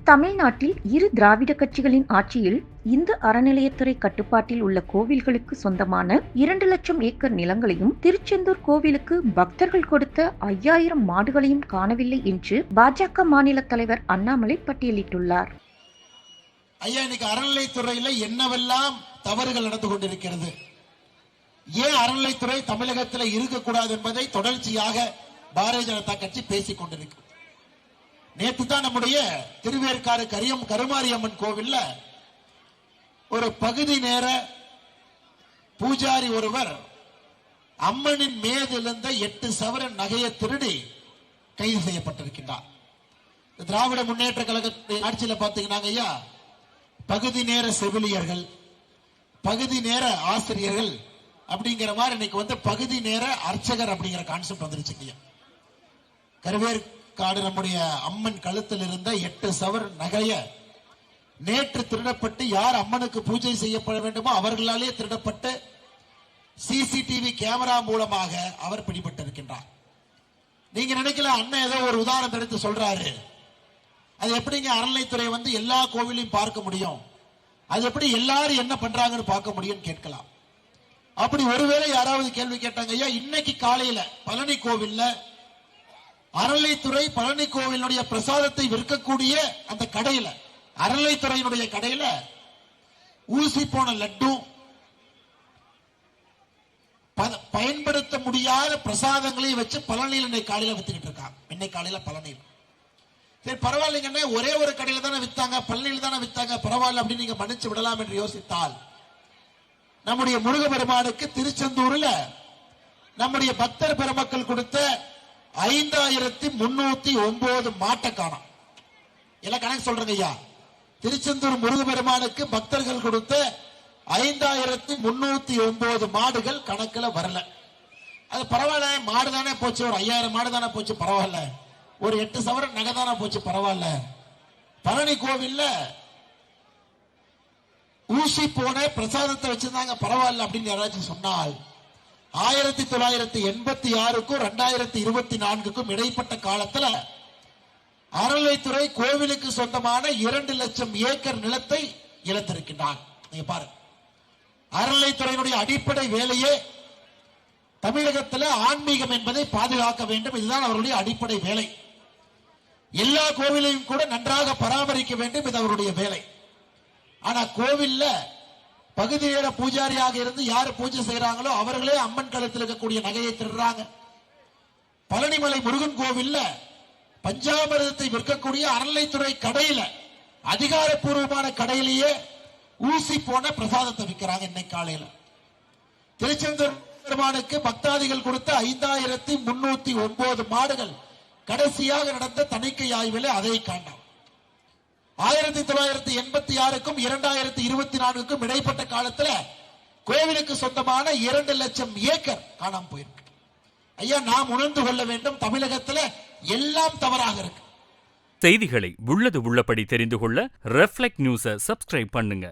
தமிழ்நாட்டில் இரு திராவிட கட்சிகளின் ஆட்சியில் இந்து அறநிலையத்துறை கட்டுப்பாட்டில் உள்ள கோவில்களுக்கு சொந்தமான 2 லட்சம் ஏக்கர் நிலங்களையும் திருச்செந்தூர் கோவிலுக்கு பக்தர்கள் கொடுத்த 5000 மாடுகளையும் காணவில்லை என்று பாஜக மாநில தலைவர் அண்ணாமலை பட்டியலிட்டுள்ளார். ஐயா, இன்னைக்கு அறநிலைத்துறையில என்னவெல்லாம் தவறுகள் நடந்து கொண்டிருக்கிறது, ஏன் அறநிலைத்துறை தமிழகத்தில் இருக்கக்கூடாது என்பதை தொடர்ச்சியாக பாரதிய ஜனதா கட்சி பேசிக் கொண்டிருக்கிறது. நேற்று தான் நம்முடைய திருவேற்காடு கருமாரியம்மன் கோவில்ல ஒரு பகுதி நேர பூஜாரி ஒருவர் அம்மனின் மேலிருந்த 8 சவரன் நகையை திருடி கைது செய்யப்பட்டிருக்கின்றார். திராவிட முன்னேற்ற கழகத்தின் ஆட்சியில் பாத்தீங்கன்னா ஐயா, பகுதி நேர செவிலியர்கள், பகுதி நேர ஆசிரியர்கள் அப்படிங்கிற மாதிரி இன்னைக்கு பகுதி நேர அர்ச்சகர் அப்படிங்கிற கான்செப்ட் வந்துருச்சு. கருவேற்காடு நம்முடைய அம்மன் கழுத்தில் இருந்த 8 சவர் நகைய நேற்று திருடப்பட்டு யார் அம்மனுக்கு பூஜை செய்யப்பட வேண்டுமோ அவர்களாலே திருடப்பட்டு சிசிடிவி கேமரா மூலமாக அவர் பிடிபட்டிருக்கின்றார். நீங்க நினைக்கல, அண்ணன் ஏதோ ஒரு உதாரணம் எடுத்து சொல்றாரு, அது எப்படிங்க அறநிலைத்துறை எல்லா கோவிலையும் பார்க்க முடியும், அது எப்படி எல்லாரும் என்ன பண்றாங்கன்னு பார்க்க முடியும் கேட்கலாம். அப்படி ஒருவேளை யாராவது கேள்வி கேட்டாங்க ஐயா, இன்னைக்கு காலையில பழனி கோவில்ல அறநிலைத்துறை பழனி கோவிலுடைய பிரசாதத்தை விற்கக்கூடிய அந்த கடையில, அறநிலைத்துறையினுடைய கடையில ஊசி போன லட்டு, பயன்படுத்த முடியாத பிரசாதங்களை வச்சு பழனியில் இன்னைக்கு காலையில வித்துக்கிட்டு இருக்காங்க. இன்னைக்கு காலையில பழனியில் சரி பரவாயில்லைங்க, ஒரே ஒரு கடையில தானே வித்தாங்க, பழனியில் தானே வித்தாங்க, பரவாயில்ல அப்படின்னு நீங்க மன்னிச்சு விடலாம் என்று யோசித்தால், நம்முடைய முருகபெருமானுக்கு திருச்செந்தூரில் நம்முடைய பக்தர் பெருமக்கள் கொடுத்த 5309 மாட்டை காணோம். எல்லாம் கணக்கு சொல்றேங்க ஐயா, திருச்செந்தூர் முருகபெருமானுக்கு பக்தர்கள் கொடுத்த 5309 மாடுகள் கணக்குல வரல. அது பரவாயில்ல, மாடு தானே போச்சு, ஒரு 5000 மாடு தானே போச்சு, பரவாயில்ல, ஒரு 8 சவரன் நகை தானே போச்சு, பரவாயில்ல. பழனி கோவில்ல ஊசி போன பிரசாதத்தை வச்சிருந்தாங்க, பரவாயில்ல அப்படின்னு யாராச்சும் சொன்னால், 1986க்கும் 2024க்கும் இடைப்பட்ட காலத்துல அறநிலைத்துறை கோவிலுக்கு சொந்தமான 2 லட்சம் ஏக்கர் நிலத்தை இழந்திருக்கின்றார். நீங்க பாருங்க, அறநிலைத்துறையினுடைய அடிப்படை வேலையே தமிழகத்தில் ஆன்மீகம் என்பதை பாதுகாக்க வேண்டும், இதுதான் அவருடைய அடிப்படை வேலை. எல்லா கோவிலையும் கூட நன்றாக பராமரிக்க வேண்டும், இது அவருடைய வேலை. ஆனா கோவில்ல பகுதி நேர பூஜாரியாக இருந்து யாரு பூஜை செய்யறாங்களோ அவர்களே அம்மன் கழுத்தில் இருக்கக்கூடிய நகையை திருடுறாங்க. பழனிமலை முருகன் கோவில்ல பஞ்சாமிர்தத்தை விற்கக்கூடிய அறநிலைத்துறை கடையில, அதிகாரப்பூர்வமான கடையிலேயே ஊசி போன பிரசாதத்தை விற்கிறாங்க. இன்னைக்கு காலையில திருச்செந்தூர் பெருமானுக்கு பக்தாதிகள் கொடுத்த 5309 மாடுகள் கடைசியாக நடந்த தணிக்கை ஆய்வில் அதை காணோம். 1986க்கும் 2024க்கும் இடைப்பட்ட காலத்துல கோவிலுக்கு சொந்தமான 2 லட்சம் ஏக்கர் காணாம போயிருக்கு. ஐயா, நாம் உணர்ந்து கொள்ள வேண்டும், தமிழகத்துல எல்லாம் தவறாக இருக்கு. செய்திகளை உள்ளது உள்ளபடி தெரிந்து கொள்ள ரெஃப்ளெக்ட் நியூஸை சப்ஸ்கிரைப் பண்ணுங்க.